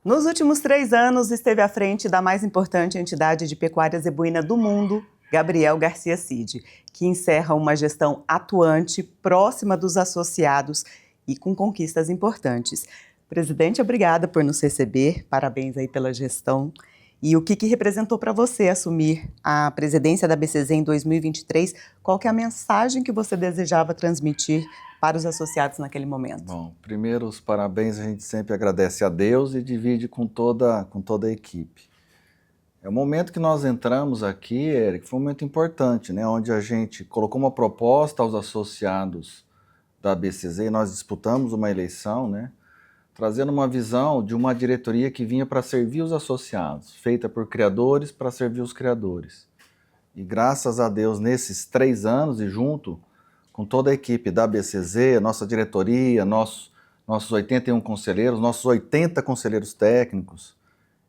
Nos últimos 3 anos, esteve à frente da mais importante entidade de pecuária zebuína do mundo, Gabriel Garcia Cid, que encerra uma gestão atuante, próxima dos associados e com conquistas importantes. Presidente, obrigada por nos receber, parabéns aí pela gestão. E o que representou para você assumir a presidência da BCZ em 2023? Qual que é a mensagem que você desejava transmitir para os associados naquele momento? Bom, primeiro os parabéns a gente sempre agradece a Deus e divide com toda a equipe. É o momento que nós entramos aqui, Eric, foi um momento importante, né? Onde a gente colocou uma proposta aos associados da BCZ e nós disputamos uma eleição, né? Trazendo uma visão de uma diretoria que vinha para servir os associados, feita por criadores para servir os criadores. E graças a Deus, nesses 3 anos e junto com toda a equipe da BCZ, nossa diretoria, nossos 81 conselheiros, nossos 80 conselheiros técnicos,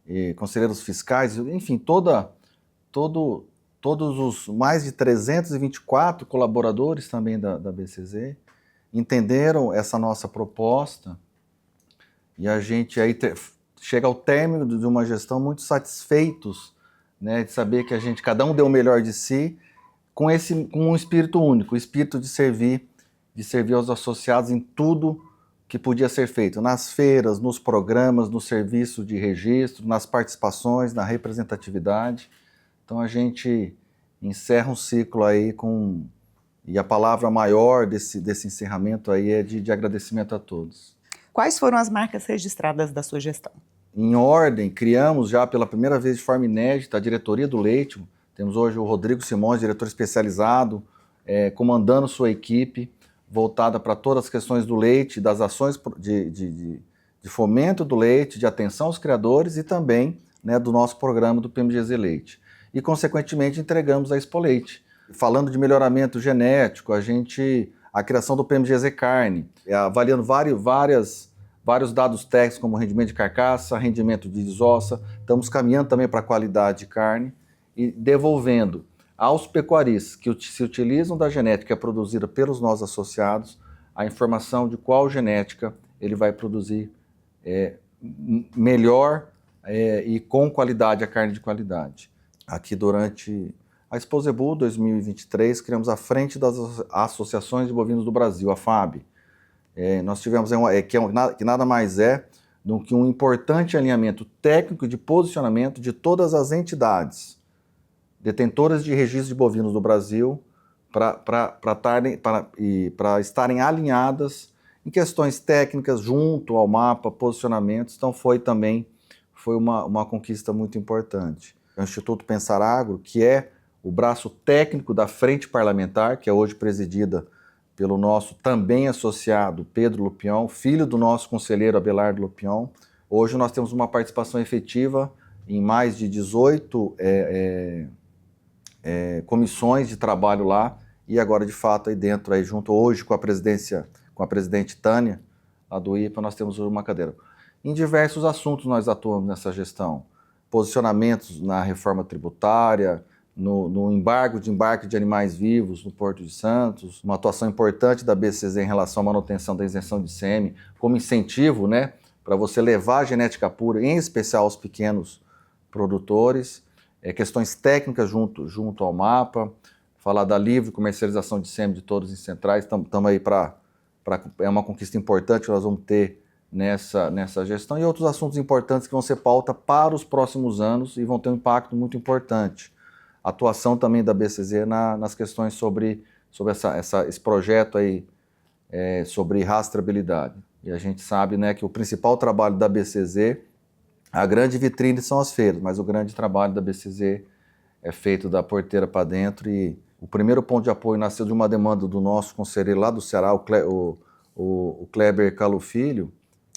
e conselheiros fiscais, enfim, todos os mais de 324 colaboradores também da BCZ entenderam essa nossa proposta e a gente aí chega ao término de uma gestão muito satisfeitos, né, de saber que cada um deu o melhor de si, com um espírito único, o espírito de servir aos associados em tudo que podia ser feito, nas feiras, nos programas, no serviço de registro, nas participações, na representatividade. Então a gente encerra um ciclo aí e a palavra maior desse encerramento aí é de agradecimento a todos. Quais foram as marcas registradas da sua gestão? Em ordem, criamos já pela primeira vez de forma inédita a diretoria do leite. Temos hoje o Rodrigo Simões, diretor especializado, comandando sua equipe, voltada para todas as questões do leite, das ações de fomento do leite, de atenção aos criadores e também, né, do nosso programa do PMGZ Leite. E, consequentemente, entregamos a Expo Leite. Falando de melhoramento genético, a criação do PMGZ Carne, avaliando vários dados técnicos, como rendimento de carcaça, rendimento de desossa. Estamos caminhando também para a qualidade de carne e devolvendo aos pecuaristas que se utilizam da genética produzida pelos nossos associados a informação de qual genética ele vai produzir melhor e com qualidade, a carne de qualidade. Aqui durante a Expo Zebu 2023, criamos a Frente das Associações de Bovinos do Brasil, a FAB. Nós tivemos que nada mais é do que um importante alinhamento técnico de posicionamento de todas as entidades detentoras de registro de bovinos do Brasil para estarem alinhadas em questões técnicas junto ao mapa, posicionamentos. Então foi uma conquista muito importante. O Instituto Pensar Agro, que é o braço técnico da Frente Parlamentar, que é hoje presidida pelo nosso também associado Pedro Lupion, filho do nosso conselheiro Abelardo Lupion. Hoje nós temos uma participação efetiva em mais de 18 comissões de trabalho lá, e agora de fato aí dentro, aí junto hoje com a presidente Tânia, lá do IPA, nós temos uma cadeira. Em diversos assuntos nós atuamos nessa gestão, posicionamentos na reforma tributária, no embarque de animais vivos no Porto de Santos, uma atuação importante da BCZ em relação à manutenção da isenção de ICM, como incentivo, né, para você levar a genética pura, em especial aos pequenos produtores, questões técnicas junto ao mapa, falar da livre comercialização de sêmen de touros em centrais. Estamos aí é uma conquista importante que nós vamos ter nessa gestão, e outros assuntos importantes que vão ser pauta para os próximos anos e vão ter um impacto muito importante. A atuação também da BCZ nas questões sobre esse projeto aí, sobre rastreabilidade. E a gente sabe, né, que o principal trabalho da BCZ, a grande vitrine são as feiras, mas o grande trabalho da BCZ é feito da porteira para dentro, e o primeiro ponto de apoio nasceu de uma demanda do nosso conselheiro lá do Ceará, o Kleber Calo Filho,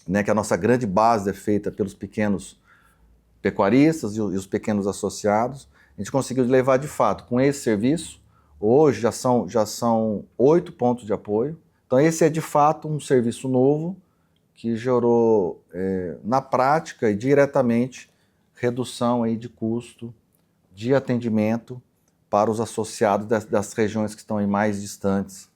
né, que a nossa grande base é feita pelos pequenos pecuaristas e os pequenos associados. A gente conseguiu levar de fato com esse serviço, hoje já são 8 pontos de apoio. Então esse é de fato um serviço novo, que gerou, na prática e diretamente, redução aí de custo de atendimento para os associados das regiões que estão aí mais distantes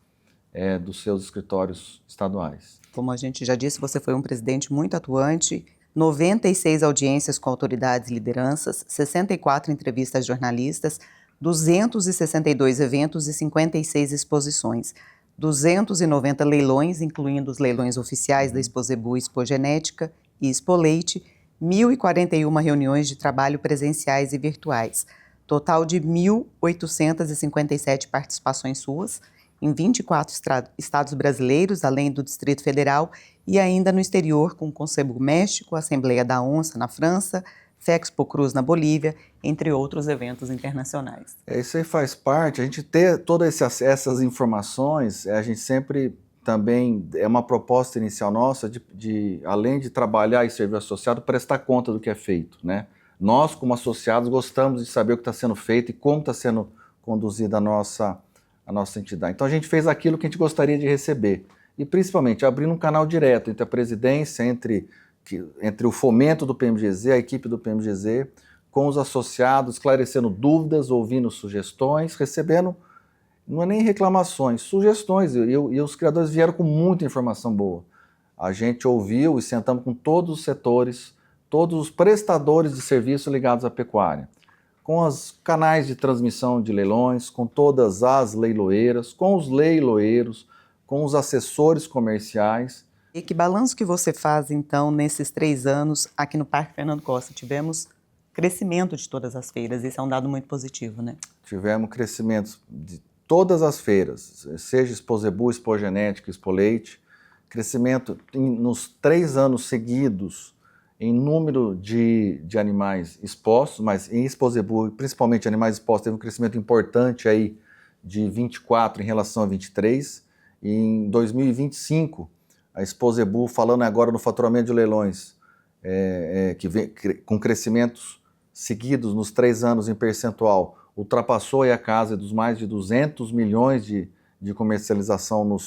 dos seus escritórios estaduais. Como a gente já disse, você foi um presidente muito atuante, 96 audiências com autoridades e lideranças, 64 entrevistas a jornalistas, 262 eventos e 56 exposições, 290 leilões, incluindo os leilões oficiais da Exposebu, Expogenética e Expoleite, 1.041 reuniões de trabalho presenciais e virtuais, total de 1.857 participações suas, em 24 estados brasileiros, além do Distrito Federal, e ainda no exterior, com o Conselho México, a Assembleia da Onça na França, Fexpo Cruz na Bolívia, entre outros eventos internacionais. Isso aí faz parte, a gente ter todas essas informações, a gente sempre também, é uma proposta inicial nossa de além de trabalhar e servir associado, prestar conta do que é feito, né? Nós, como associados, gostamos de saber o que está sendo feito e como está sendo conduzida a nossa entidade. Então a gente fez aquilo que a gente gostaria de receber e principalmente abrindo um canal direto entre a presidência, entre o fomento do PMGZ, a equipe do PMGZ, com os associados, esclarecendo dúvidas, ouvindo sugestões, recebendo, não é nem reclamações, sugestões, e os criadores vieram com muita informação boa. A gente ouviu e sentamos com todos os setores, todos os prestadores de serviço ligados à pecuária, com os canais de transmissão de leilões, com todas as leiloeiras, com os leiloeiros, com os assessores comerciais. E que balanço que você faz, então, nesses 3 anos aqui no Parque Fernando Costa? Tivemos crescimento de todas as feiras, esse é um dado muito positivo, né? Tivemos crescimento de todas as feiras, seja Exposebu, Expogenética, Expoleite, crescimento nos 3 anos seguidos em número de animais expostos, mas em Exposebu, principalmente animais expostos, teve um crescimento importante aí de 24 em relação a 23, e em 2025, a Exposebu, falando agora no faturamento de leilões, que vem com crescimentos seguidos nos 3 anos em percentual, ultrapassou aí a casa dos mais de 200 milhões de comercialização.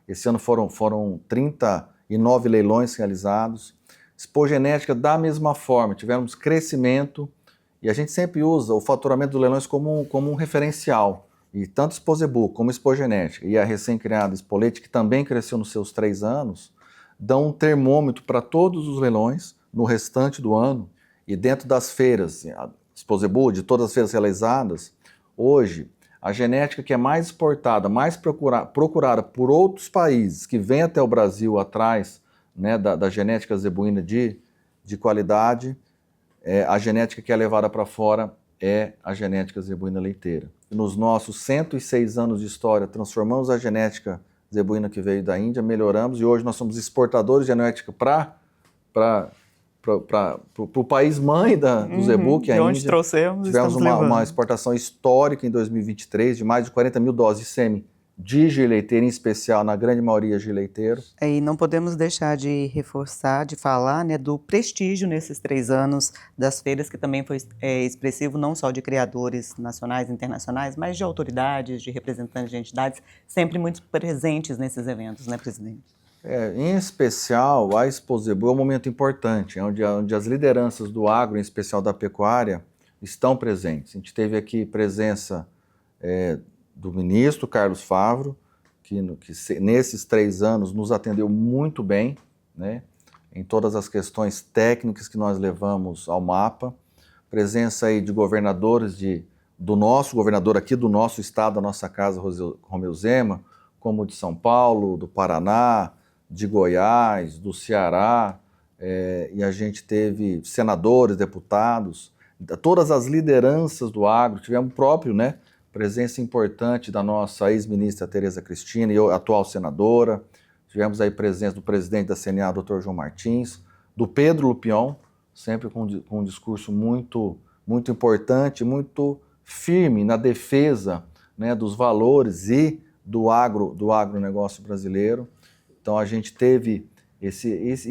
Esse ano foram 39 leilões realizados. Expogenética, da mesma forma, tivemos crescimento e a gente sempre usa o faturamento dos leilões como um referencial. E tanto Exposebu como Expogenética e a recém-criada Expoleite, que também cresceu nos seus 3 anos, dão um termômetro para todos os leilões no restante do ano. E dentro das feiras, Exposebu, de todas as feiras realizadas, hoje, a genética que é mais exportada, mais procurada por outros países que vêm até o Brasil atrás, né, da genética zebuína de qualidade, a genética que é levada para fora é a genética zebuína leiteira. Nos nossos 106 anos de história, transformamos a genética zebuína que veio da Índia, melhoramos e hoje nós somos exportadores de genética para o país mãe do zebu, que é a Índia. De onde trouxemos, tivemos uma exportação histórica em 2023 de mais de 40 mil doses de sêmen de gir leiteiro, em especial, na grande maioria, gir leiteiro. E não podemos deixar de reforçar, de falar, né, do prestígio nesses 3 anos das feiras, que também foi expressivo não só de criadores nacionais e internacionais, mas de autoridades, de representantes de entidades, sempre muito presentes nesses eventos, né, presidente? Em especial, a Exposebu é um momento importante, onde as lideranças do agro, em especial da pecuária, estão presentes. A gente teve aqui presença do ministro Carlos Favaro, que nesses 3 anos nos atendeu muito bem, né, em todas as questões técnicas que nós levamos ao mapa. Presença aí de governadores, do nosso governador aqui do nosso estado, da nossa casa, Romeu Zema, como de São Paulo, do Paraná, de Goiás, do Ceará, e a gente teve senadores, deputados, todas as lideranças do agro, tivemos próprio, né, presença importante da nossa ex-ministra Tereza Cristina e atual senadora, tivemos aí presença do presidente da CNA, Dr. João Martins, do Pedro Lupion, sempre com um discurso muito, muito importante, muito firme na defesa, né, dos valores e do agronegócio brasileiro. Então a gente teve e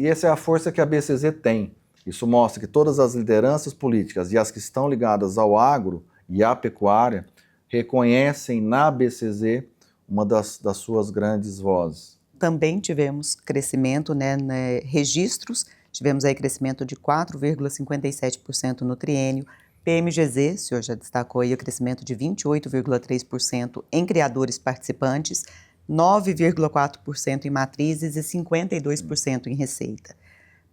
essa é a força que a BCZ tem. Isso mostra que todas as lideranças políticas e as que estão ligadas ao agro e à pecuária reconhecem na BCZ uma das suas grandes vozes. Também tivemos crescimento, né, registros, tivemos aí crescimento de 4,57% no triênio. PMGZ, o senhor já destacou aí o crescimento de 28,3% em criadores participantes, 9,4% em matrizes e 52% em receita.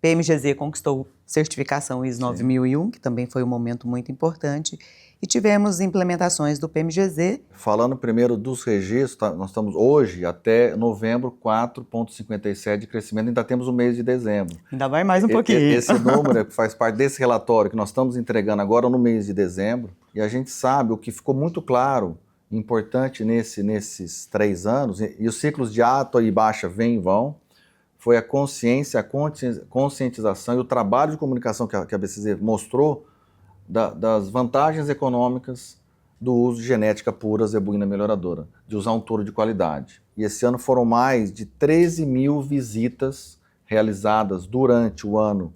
PMGZ conquistou certificação ISO 9001, que também foi um momento muito importante, e tivemos implementações do PMGZ. Falando primeiro dos registros, nós estamos hoje até novembro 4,57 de crescimento, ainda temos o mês de dezembro. Ainda vai mais um pouquinho. Esse número faz parte desse relatório que nós estamos entregando agora no mês de dezembro, e a gente sabe o que ficou muito claro, importante nesses 3 anos, e os ciclos de alta e baixa vêm e vão, foi a consciência, a conscientização e o trabalho de comunicação que a BCZ mostrou das vantagens econômicas do uso de genética pura zebuína melhoradora, de usar um touro de qualidade. E esse ano foram mais de 13 mil visitas realizadas durante o ano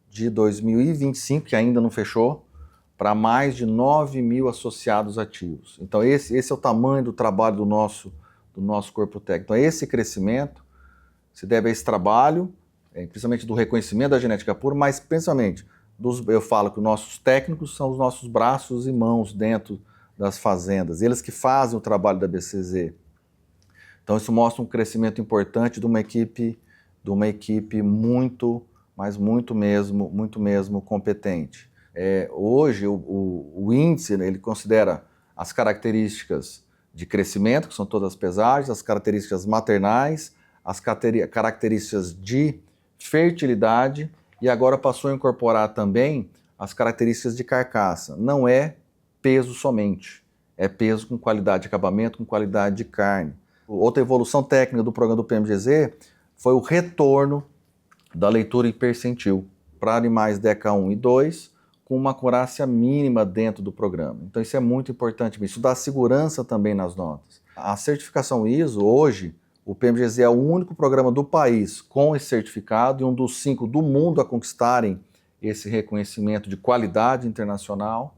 de 2025, que ainda não fechou, para mais de 9 mil associados ativos. Então esse é o tamanho do trabalho do nosso corpo técnico. Então esse crescimento se deve a esse trabalho, principalmente do reconhecimento da genética pura, mas principalmente, eu falo que os nossos técnicos são os nossos braços e mãos dentro das fazendas, eles que fazem o trabalho da BCZ. Então isso mostra um crescimento importante de uma equipe muito, mas muito mesmo competente. Hoje o índice, ele considera as características de crescimento, que são todas as pesagens, as características maternais, as características de fertilidade, e agora passou a incorporar também as características de carcaça. Não é peso somente, é peso com qualidade de acabamento, com qualidade de carne. Outra evolução técnica do programa do PMGZ foi o retorno da leitura em percentil para animais DECA 1 e 2, com uma acurácia mínima dentro do programa. Então isso é muito importante, isso dá segurança também nas notas. A certificação ISO, hoje, o PMGZ é o único programa do país com esse certificado e um dos 5 do mundo a conquistarem esse reconhecimento de qualidade internacional.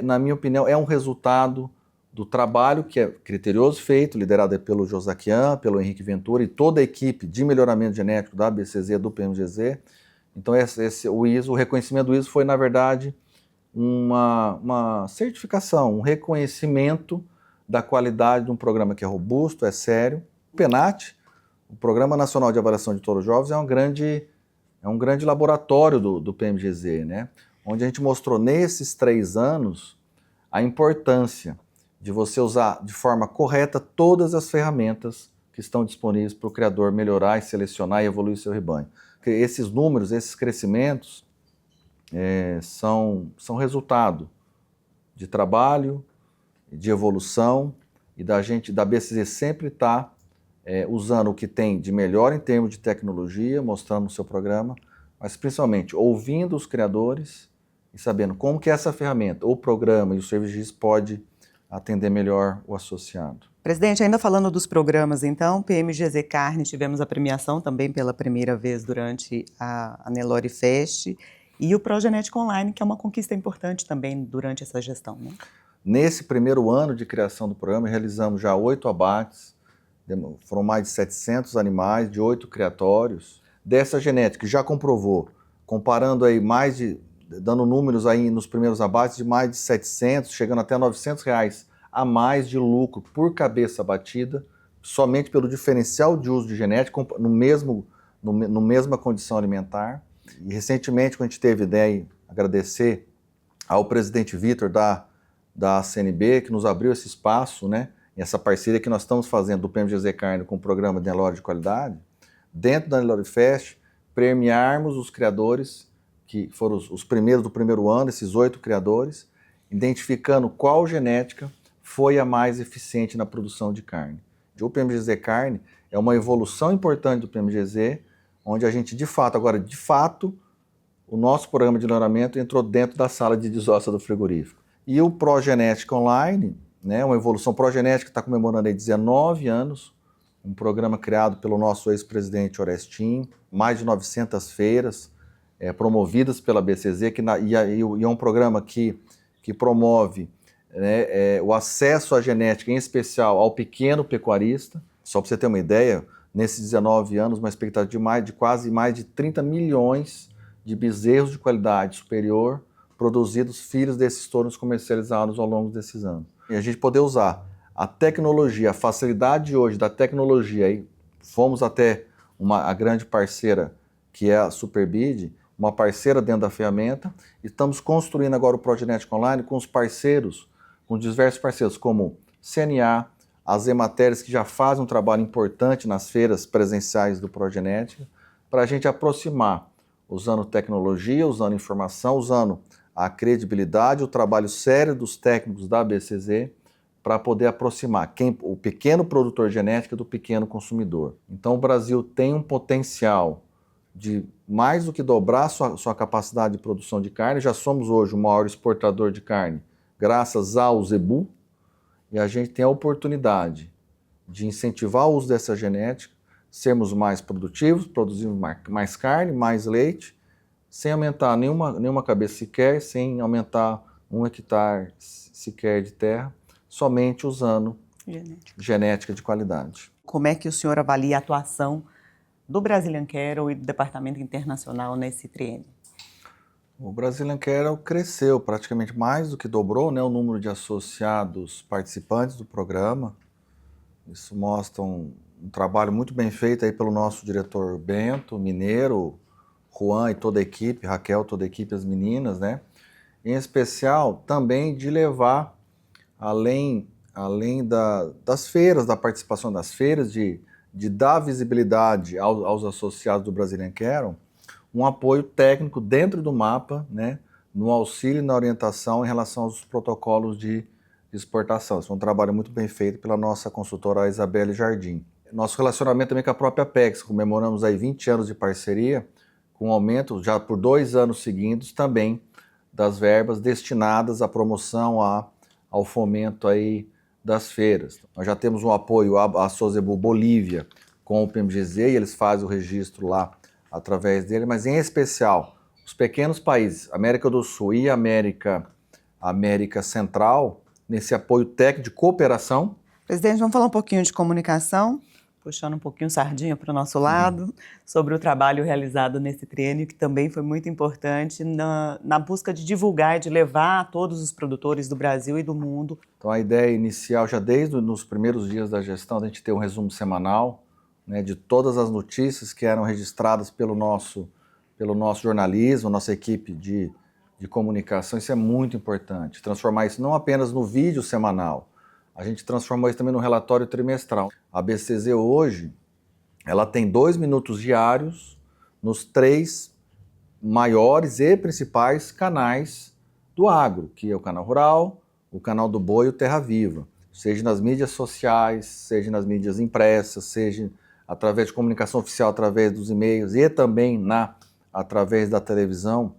Na minha opinião, é um resultado do trabalho que é criterioso feito, liderado pelo Josaquian, pelo Henrique Ventura e toda a equipe de melhoramento genético da BCZ, do PMGZ. Então o reconhecimento do ISO foi, na verdade, uma certificação, um reconhecimento da qualidade de um programa que é robusto, é sério. O PENAT, o Programa Nacional de Avaliação de Touros Jovens, é um grande laboratório do PMGZ, né? Onde a gente mostrou nesses 3 anos a importância de você usar de forma correta todas as ferramentas que estão disponíveis para o criador melhorar e selecionar e evoluir seu rebanho. Porque esses números, esses crescimentos são resultado de trabalho, de evolução e da BCZ sempre estar usando o que tem de melhor em termos de tecnologia, mostrando no seu programa, mas principalmente ouvindo os criadores e sabendo como que essa ferramenta, o programa e o serviço pode atender melhor o associado. Presidente, ainda falando dos programas, então, PMGZ Carne, tivemos a premiação também pela primeira vez durante a Nelore Fest, e o Progenética Online, que é uma conquista importante também durante essa gestão, né? Nesse primeiro ano de criação do programa, realizamos já 8 abates, foram mais de 700 animais, de 8 criatórios. Dessa genética, já comprovou, comparando aí dando números aí nos primeiros abates, de mais de 700, chegando até R$900 a mais de lucro por cabeça abatida, somente pelo diferencial de uso de genética, no mesma condição alimentar. E recentemente, quando a gente teve ideia de agradecer ao presidente Vitor da CNB, que nos abriu esse espaço, né? Essa parceria que nós estamos fazendo do PMGZ Carne com o programa de Nelore de qualidade, dentro da Nelore Fest, premiarmos os criadores, que foram os primeiros do primeiro ano, esses 8 criadores, identificando qual genética foi a mais eficiente na produção de carne. O PMGZ Carne é uma evolução importante do PMGZ, onde a gente, de fato, o nosso programa de melhoramento entrou dentro da sala de desossa do frigorífico. E o Progenética Online, né, uma evolução progenética, está comemorando aí 19 anos, um programa criado pelo nosso ex-presidente Orestinho, mais de 900 feiras promovidas pela BCZ, e é um programa que promove, né, o acesso à genética, em especial ao pequeno pecuarista. Só para você ter uma ideia, nesses 19 anos, uma expectativa de quase mais de 30 milhões de bezerros de qualidade superior produzidos, filhos desses touros comercializados ao longo desses anos. E a gente poder usar a tecnologia, a facilidade hoje da tecnologia, aí fomos até a grande parceira que é a Superbid, uma parceira dentro da ferramenta. Estamos construindo agora o Progenética Online com os parceiros, com diversos parceiros, como CNA, as Ematérias, que já fazem um trabalho importante nas feiras presenciais do Progenética, para a gente aproximar, usando tecnologia, usando informação, usando a credibilidade, o trabalho sério dos técnicos da BCZ, para poder aproximar o pequeno produtor genético do pequeno consumidor. Então o Brasil tem um potencial de mais do que dobrar sua capacidade de produção de carne. Já somos hoje o maior exportador de carne, graças ao zebu, e a gente tem a oportunidade de incentivar o uso dessa genética, sermos mais produtivos, produzirmos mais carne, mais leite, sem aumentar nenhuma cabeça sequer, sem aumentar 1 hectare sequer de terra, somente usando genética de qualidade. Como é que o senhor avalia a atuação do Brazilian Cattle e do Departamento Internacional nesse triênio? O Brazilian Cattle cresceu praticamente mais do que dobrou, né, o número de associados participantes do programa. Isso mostra um trabalho muito bem feito aí pelo nosso diretor Bento, Mineiro, Juan e toda a equipe, Raquel, toda a equipe, as meninas, né? Em especial também de levar, além das feiras, da participação das feiras, de dar visibilidade aos associados do Brazilian Cattle, um apoio técnico dentro do mapa, né, no auxílio e na orientação em relação aos protocolos de exportação. Isso é um trabalho muito bem feito pela nossa consultora Isabelle Jardim. Nosso relacionamento também com a própria Apex, comemoramos aí 20 anos de parceria, com aumento já por 2 anos seguidos também das verbas destinadas à promoção, ao fomento aí das feiras. Nós já temos um apoio à Sozebu Bolívia com o PMGZ, e eles fazem o registro lá através dele, mas em especial os pequenos países, América do Sul e América Central, nesse apoio técnico de cooperação. Presidente, vamos falar um pouquinho de comunicação, puxando um pouquinho sardinha para o nosso lado, sobre o trabalho realizado nesse triênio, que também foi muito importante na busca de divulgar e de levar a todos os produtores do Brasil e do mundo. Então a ideia inicial, já desde os primeiros dias da gestão, a gente ter um resumo semanal, né, de todas as notícias que eram registradas pelo nosso jornalismo, nossa equipe de comunicação. Isso é muito importante, transformar isso não apenas no vídeo semanal, a gente transformou isso também no relatório trimestral. A BCZ hoje, ela tem 2 minutos diários nos 3 maiores e principais canais do agro, que é o Canal Rural, o Canal do Boi e o Terra Viva. Seja nas mídias sociais, seja nas mídias impressas, seja através de comunicação oficial, através dos e-mails e também através da televisão.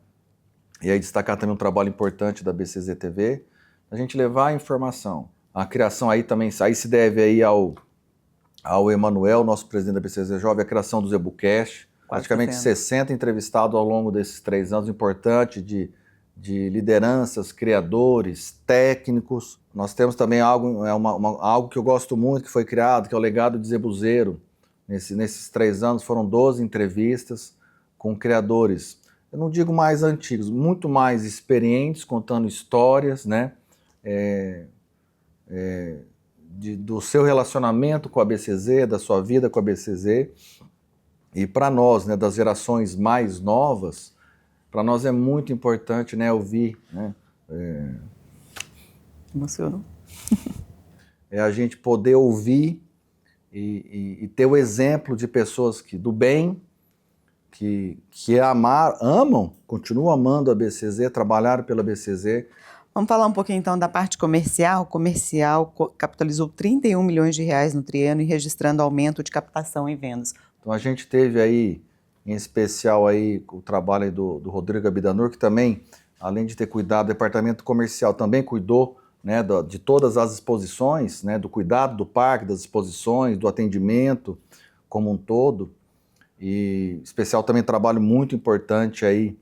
E aí destacar também um trabalho importante da BCZ TV, a gente levar a informação. A criação aí também, aí se deve aí ao Emanuel, nosso presidente da BCZ Jovem, a criação do ZebuCast, praticamente 60 entrevistados ao longo desses 3 anos, importante de lideranças, criadores, técnicos. Nós temos também algo que eu gosto muito, que foi criado, que é o legado de Zebuzeiro. Nesses 3 anos foram 12 entrevistas com criadores, eu não digo mais antigos, muito mais experientes, contando histórias, né, do seu relacionamento com a BCZ, da sua vida com a BCZ. E para nós, né, das gerações mais novas, para nós é muito importante, né, ouvir, né, Emocionou. A gente poder ouvir e ter o exemplo de pessoas do bem, que amam, continuam amando a BCZ, trabalharam pela BCZ. Vamos falar um pouquinho então da parte comercial. O comercial capitalizou 31 milhões de reais no triênio, registrando aumento de captação e vendas. Então a gente teve aí, em especial aí, o trabalho aí do Rodrigo Abidanur, que também, além de ter cuidado, o departamento comercial também cuidou, né, de todas as exposições, né, do cuidado do parque, das exposições, do atendimento como um todo. E em especial também trabalho muito importante aí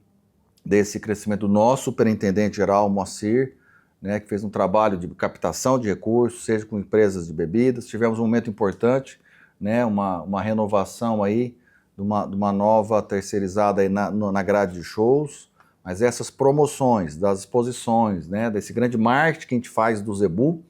desse crescimento do nosso superintendente-geral, Moacir, né, que fez um trabalho de captação de recursos, seja com empresas de bebidas. Tivemos um momento importante, né, uma renovação aí de uma nova terceirizada aí na grade de shows. Mas essas promoções das exposições, né, desse grande marketing que a gente faz do Zebu,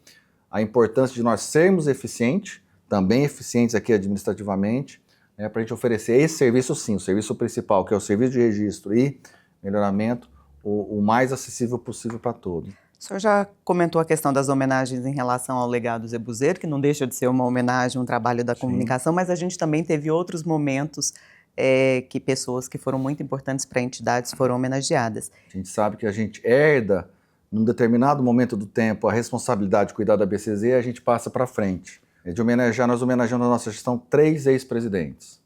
a importância de nós sermos eficientes, também eficientes aqui administrativamente, né, para a gente oferecer esse serviço sim, o serviço principal, que é o serviço de registro e melhoramento, o mais acessível possível para todos. O senhor já comentou a questão das homenagens em relação ao legado Zebuzer, que não deixa de ser uma homenagem, um trabalho da comunicação, mas a gente também teve outros momentos que pessoas que foram muito importantes para entidades foram homenageadas. A gente sabe que a gente herda, num determinado momento do tempo, a responsabilidade de cuidar da BCZ e a gente passa para frente. Nós homenageamos na nossa gestão 3 ex-presidentes.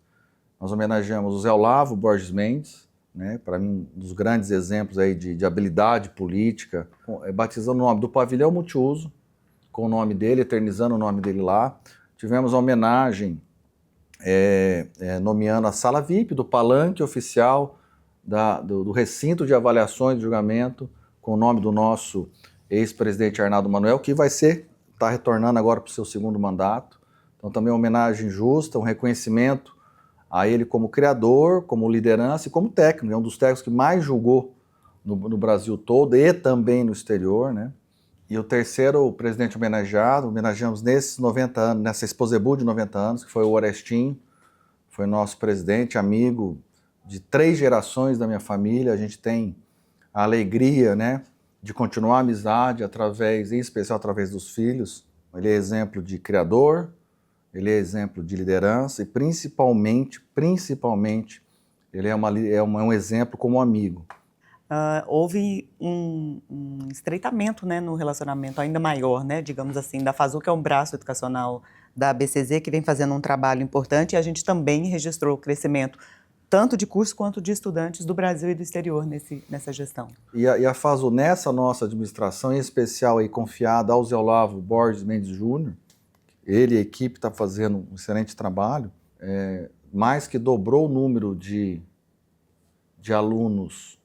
Nós homenageamos o Zé Olavo Borges Mendes, né, para mim, um dos grandes exemplos aí de habilidade política, batizando o nome do pavilhão multiuso, com o nome dele, eternizando o nome dele lá. Tivemos a homenagem nomeando a sala VIP do palanque oficial do recinto de avaliações de julgamento, com o nome do nosso ex-presidente Arnaldo Manuel, que está retornando agora para o seu 2º mandato. Então também uma homenagem justa, um reconhecimento a ele como criador, como liderança e como técnico. É um dos técnicos que mais julgou no Brasil todo e também no exterior, né? E o 3º presidente homenageamos nesses 90 anos, nessa Exposebu de 90 anos, que foi o Orestinho, foi nosso presidente, amigo de 3 gerações da minha família. A gente tem a alegria, né, de continuar a amizade em especial através dos filhos. Ele é exemplo de criador, ele é exemplo de liderança e principalmente, ele é um exemplo como amigo. Houve um estreitamento, né, no relacionamento ainda maior, né, digamos assim, da FASU, que é um braço educacional da ABCZ, que vem fazendo um trabalho importante, e a gente também registrou o crescimento tanto de curso quanto de estudantes do Brasil e do exterior nessa gestão. E a FASU, nessa nossa administração, em especial aí, confiada ao Zé Olavo Borges Mendes Júnior, ele e a equipe está fazendo um excelente trabalho, mais que dobrou o número de alunos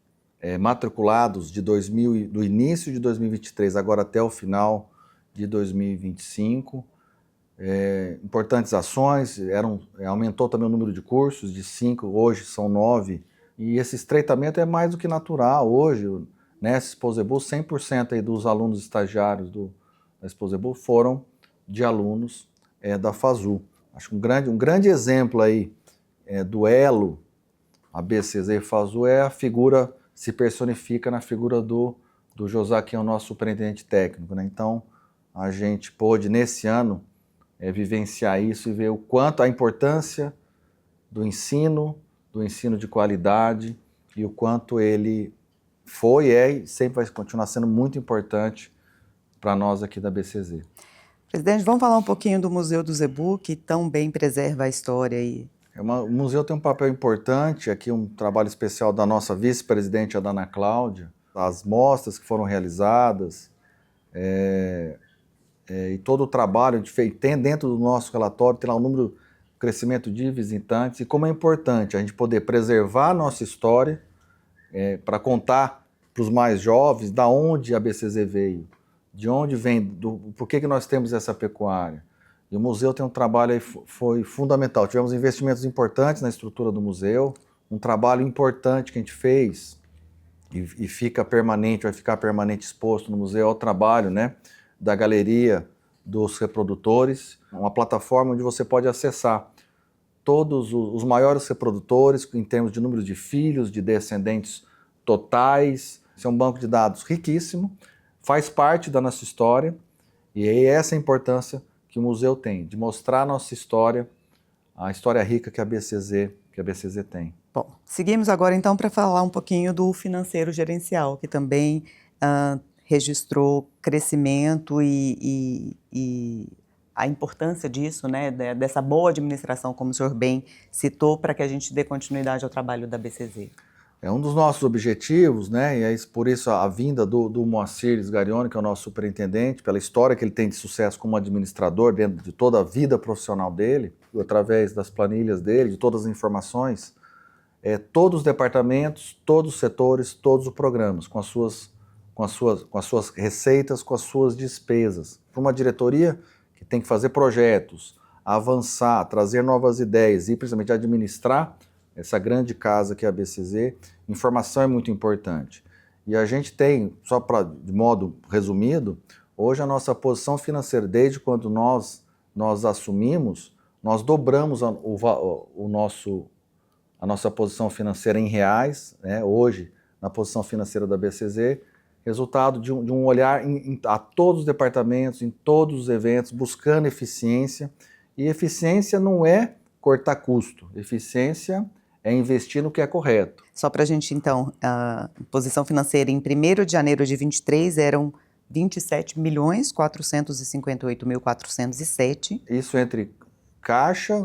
matriculados do início de 2023 agora até o final de 2025. Importantes ações, aumentou também o número de cursos, de 5, hoje são 9, e esse estreitamento é mais do que natural. Hoje, nessa Exposebu, 100% aí dos alunos estagiários da Exposebu foram de alunos da FASU. Acho que um grande exemplo aí do elo ABCZ e FASU a figura, se personifica na figura do José, que é o nosso superintendente técnico, né? Então, a gente pôde, nesse ano, vivenciar isso e ver o quanto a importância do ensino de qualidade e o quanto ele e sempre vai continuar sendo muito importante para nós aqui da BCZ. Presidente, vamos falar um pouquinho do Museu do Zebu, que tão bem preserva a história aí. O museu tem um papel importante, aqui um trabalho especial da nossa vice-presidente, a Ana Cláudia, as mostras que foram realizadas, e todo o trabalho a gente fez, tem dentro do nosso relatório, tem lá o crescimento de visitantes, e como é importante a gente poder preservar a nossa história, para contar para os mais jovens da onde a BCZ veio, de onde vem, por que nós temos essa pecuária. E o museu tem um trabalho aí, foi fundamental. Tivemos investimentos importantes na estrutura do museu, um trabalho importante que a gente fez e vai ficar permanente exposto no museu, é o trabalho, né, da galeria dos reprodutores, uma plataforma onde você pode acessar todos os maiores reprodutores em termos de número de filhos, de descendentes totais. Esse é um banco de dados riquíssimo, faz parte da nossa história, e é essa a importância que o museu tem, de mostrar a nossa história, a história rica que a BCZ tem. Bom, seguimos agora então para falar um pouquinho do financeiro gerencial, que também registrou crescimento e a importância disso, né, dessa boa administração, como o senhor bem citou, para que a gente dê continuidade ao trabalho da BCZ. É um dos nossos objetivos, né, e é por isso a vinda do Moacir Sgarione, que é o nosso superintendente, pela história que ele tem de sucesso como administrador dentro de toda a vida profissional dele, através das planilhas dele, de todas as informações, todos os departamentos, todos os setores, todos os programas, com as suas receitas, com as suas despesas. Para uma diretoria que tem que fazer projetos, avançar, trazer novas ideias e principalmente administrar essa grande casa que é a BCZ, informação é muito importante. E a gente tem, de modo resumido, hoje a nossa posição financeira, desde quando nós assumimos, nós dobramos a nossa posição financeira em reais, né, hoje, na posição financeira da BCZ, resultado de um olhar a todos os departamentos, em todos os eventos, buscando eficiência. E eficiência não é cortar custo, eficiência é investir no que é correto. Só para a gente, então, a posição financeira em 1º de janeiro de 23 eram 27.458.407. Isso entre caixa,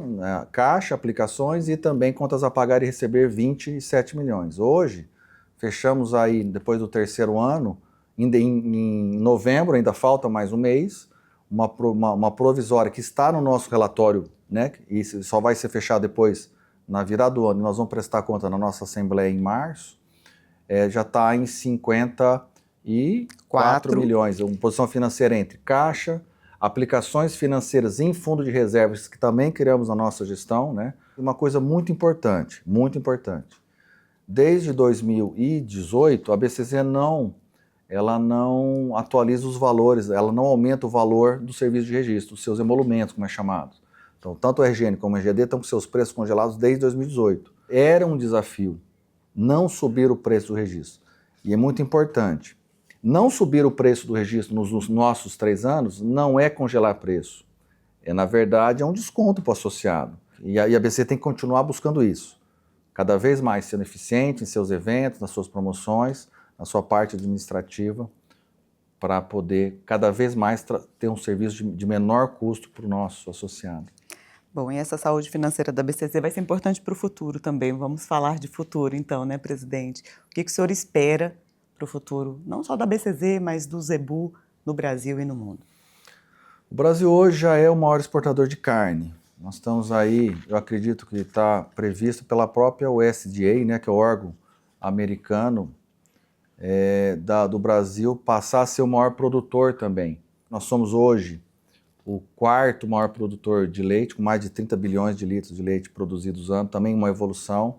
aplicações e também contas a pagar e receber 27 milhões. Hoje, fechamos aí, depois do 3º ano, em novembro, ainda falta mais um mês, uma provisória que está no nosso relatório, né, e só vai ser fechado depois na virada do ano, e nós vamos prestar conta na nossa Assembleia em março, já está em 54 milhões, uma posição financeira entre caixa, aplicações financeiras em fundo de reservas, que também criamos na nossa gestão, né? Uma coisa muito importante, muito importante. Desde 2018, a BCZ ela não atualiza os valores, ela não aumenta o valor do serviço de registro, os seus emolumentos, como é chamado. Então, tanto o RGN como o RGD estão com seus preços congelados desde 2018. Era um desafio não subir o preço do registro. E é muito importante. Não subir o preço do registro nos nossos 3 anos não é congelar preço. Na verdade, é um desconto para o associado. E a BCZ tem que continuar buscando isso. Cada vez mais sendo eficiente em seus eventos, nas suas promoções, na sua parte administrativa, para poder cada vez mais ter um serviço de menor custo para o nosso associado. Bom, e essa saúde financeira da BCZ vai ser importante para o futuro também. Vamos falar de futuro então, né, presidente? O que o senhor espera para o futuro, não só da BCZ, mas do Zebu no Brasil e no mundo? O Brasil hoje já é o maior exportador de carne. Nós estamos aí, eu acredito que está previsto pela própria USDA, né, que é o órgão americano do Brasil, passar a ser o maior produtor também. Nós somos hoje o 4º maior produtor de leite, com mais de 30 bilhões de litros de leite produzidos ano, também uma evolução.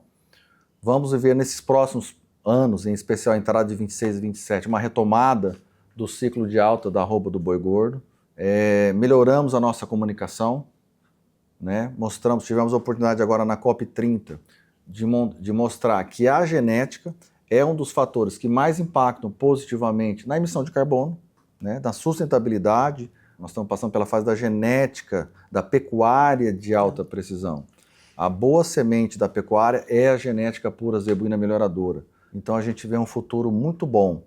Vamos viver nesses próximos anos, em especial a entrada de 26 e 27, uma retomada do ciclo de alta da arroba do boi gordo. Melhoramos a nossa comunicação, né? Tivemos a oportunidade agora na COP30 de mostrar que a genética é um dos fatores que mais impactam positivamente na emissão de carbono, né? Na sustentabilidade. Nós estamos passando pela fase da genética, da pecuária de alta precisão. A boa semente da pecuária é a genética pura zebuína melhoradora. Então a gente vê um futuro muito bom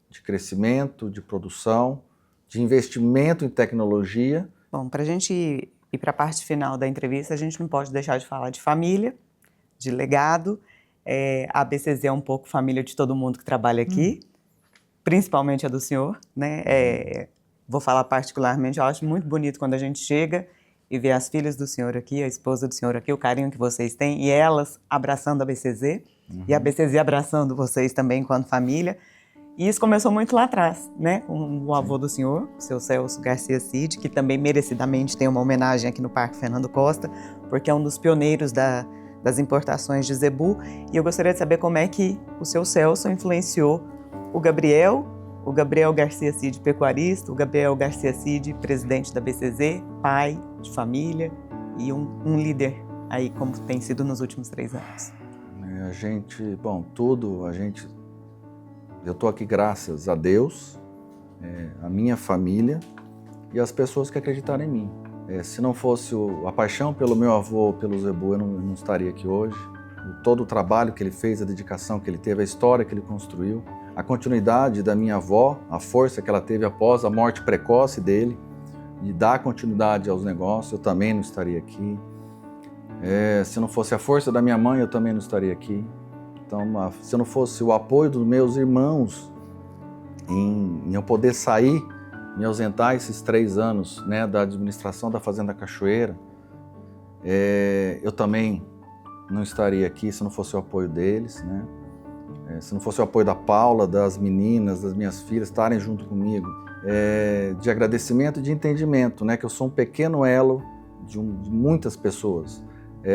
de crescimento, de produção, de investimento em tecnologia. Bom, para a gente ir para a parte final da entrevista, a gente não pode deixar de falar de família, de legado. A BCZ é um pouco família de todo mundo que trabalha aqui, principalmente a do senhor, né? Vou falar particularmente, eu acho muito bonito quando a gente chega e vê as filhas do senhor aqui, a esposa do senhor aqui, o carinho que vocês têm, e elas abraçando a BCZ, e a BCZ abraçando vocês também enquanto família. E isso começou muito lá atrás, né? Com o avô do senhor, o seu Celso Garcia Cid, que também merecidamente tem uma homenagem aqui no Parque Fernando Costa, porque é um dos pioneiros das importações de zebu. E eu gostaria de saber como é que o seu Celso influenciou o Gabriel Garcia Cid, pecuarista, o Gabriel Garcia Cid, presidente da BCZ, pai de família e um líder aí, como tem sido nos últimos 3 anos. Eu estou aqui graças a Deus, a minha família e as pessoas que acreditaram em mim. Se não fosse a paixão pelo meu avô, pelo zebu, eu não estaria aqui hoje. Todo o trabalho que ele fez, a dedicação que ele teve, a história que ele construiu, a continuidade da minha avó, a força que ela teve após a morte precoce dele, de dar continuidade aos negócios, eu também não estaria aqui. Se não fosse a força da minha mãe, eu também não estaria aqui. Então, se não fosse o apoio dos meus irmãos em eu poder sair, me ausentar esses 3 anos, né, da administração da Fazenda Cachoeira, eu também não estaria aqui se não fosse o apoio deles, né? Se não fosse o apoio da Paula, das meninas, das minhas filhas estarem junto comigo, de agradecimento e de entendimento, né, que eu sou um pequeno elo de muitas pessoas.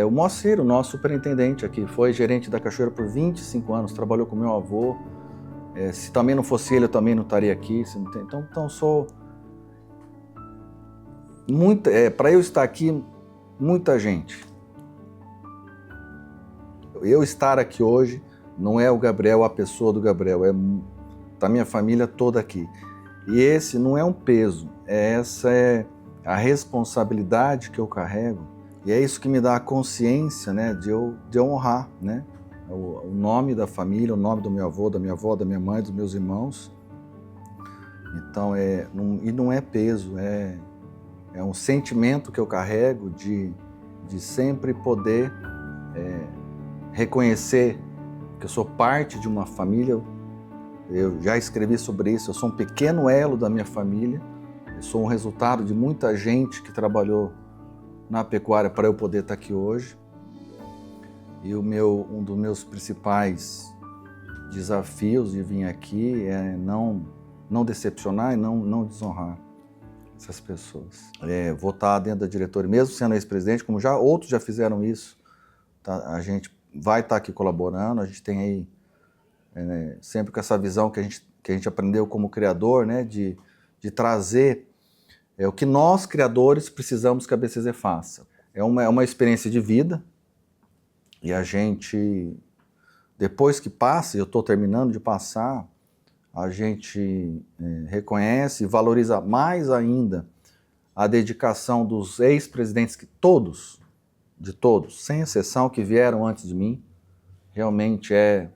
O Moacir, o nosso superintendente aqui, foi gerente da Cachoeira por 25 anos, trabalhou com meu avô. Se também não fosse ele, eu também não estaria aqui. Então sou muito... para eu estar aqui, muita gente. Eu estar aqui hoje não é o Gabriel, a pessoa do Gabriel, é da minha família toda aqui. E esse não é um peso, essa é a responsabilidade que eu carrego. E é isso que me dá a consciência, né, de eu honrar, né, o nome da família, o nome do meu avô, da minha avó, da minha mãe, dos meus irmãos. Então, não é peso, é um sentimento que eu carrego de sempre poder reconhecer que eu sou parte de uma família. Eu já escrevi sobre isso, eu sou um pequeno elo da minha família, eu sou um resultado de muita gente que trabalhou na pecuária para eu poder estar aqui hoje. E um dos meus principais desafios de vir aqui é não decepcionar e não desonrar essas pessoas. Vou estar dentro da diretoria, mesmo sendo ex-presidente, como outros já fizeram isso, tá? A gente vai estar aqui colaborando, a gente tem aí sempre com essa visão que a gente aprendeu como criador, né, de trazer o que nós, criadores, precisamos que a BCZ faça. É uma experiência de vida, e a gente, depois que passa, e eu estou terminando de passar, a gente reconhece e valoriza mais ainda a dedicação dos ex-presidentes, de todos, sem exceção, que vieram antes de mim. Realmente é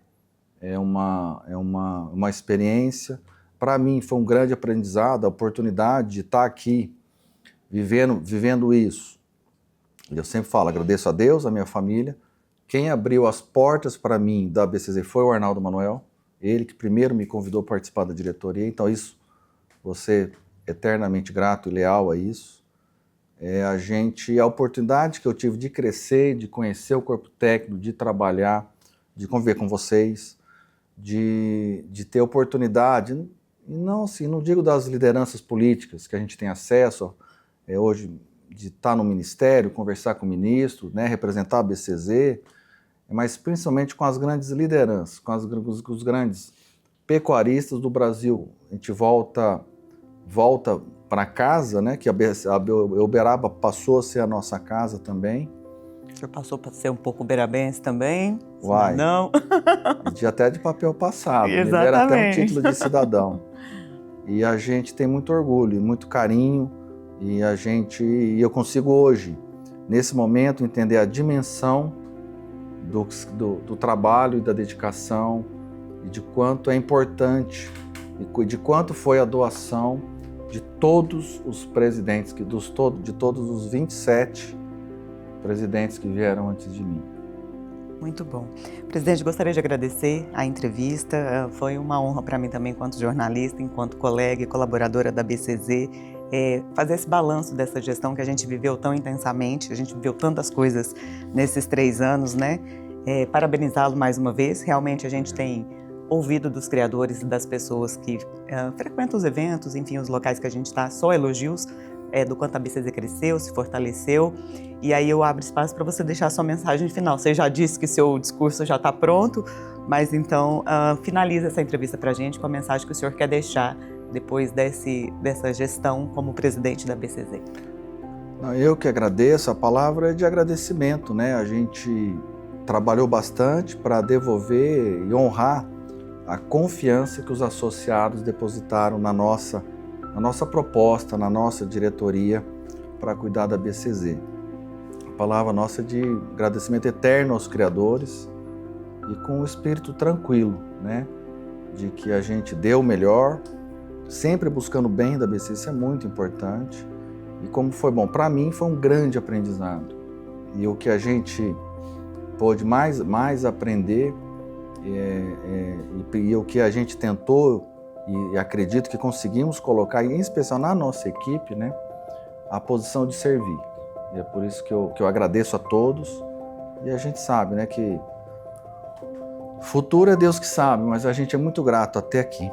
uma experiência. Para mim foi um grande aprendizado, a oportunidade de estar aqui vivendo isso. Eu sempre falo, agradeço a Deus, a minha família. Quem abriu as portas para mim da BCZ foi o Arnaldo Manuel, ele que primeiro me convidou a participar da diretoria, então isso, vou ser eternamente grato e leal a isso. A oportunidade que eu tive de crescer, de conhecer o corpo técnico, de trabalhar, de conviver com vocês, de ter oportunidade, não digo das lideranças políticas que a gente tem acesso hoje, de estar no ministério, conversar com o ministro, né, representar a BCZ, mas principalmente com as grandes lideranças, com os grandes pecuaristas do Brasil. A gente volta para casa, né, que a Uberaba passou a ser a nossa casa também. O senhor passou para ser um pouco uberabense também? Uai, não? Até de papel passado, me Exatamente. deram até um título de cidadão. E a gente tem muito orgulho, muito carinho, e eu consigo hoje, nesse momento, entender a dimensão do trabalho e da dedicação, e de quanto é importante, e de quanto foi a doação de todos os presidentes, de todos os 27 presidentes que vieram antes de mim. Muito bom. Presidente, gostaria de agradecer a entrevista. Foi uma honra para mim também, enquanto jornalista, enquanto colega e colaboradora da BCZ, fazer esse balanço dessa gestão que a gente viveu tão intensamente, a gente viveu tantas coisas nesses 3 anos, né? Parabenizá-lo mais uma vez. Realmente a gente tem ouvido dos criadores e das pessoas que frequentam os eventos, enfim, os locais que a gente está, só elogios do quanto a BCZ cresceu, se fortaleceu. E aí eu abro espaço para você deixar a sua mensagem final. Você já disse que seu discurso já está pronto, mas então finaliza essa entrevista para a gente com a mensagem que o senhor quer deixar depois dessa gestão como presidente da BCZ. Eu que agradeço, a palavra é de agradecimento, né? A gente trabalhou bastante para devolver e honrar a confiança que os associados depositaram na nossa proposta, na nossa diretoria para cuidar da BCZ. A palavra nossa é de agradecimento eterno aos criadores e com o espírito tranquilo, né? De que a gente deu o melhor, sempre buscando o bem da BCZ, isso é muito importante. E como foi bom, para mim foi um grande aprendizado. E o que a gente pôde mais aprender e o que a gente tentou e acredito que conseguimos colocar, em especial na nossa equipe, né, a posição de servir. E é por isso que eu agradeço a todos. E a gente sabe, né, que futuro é Deus que sabe, mas a gente é muito grato até aqui.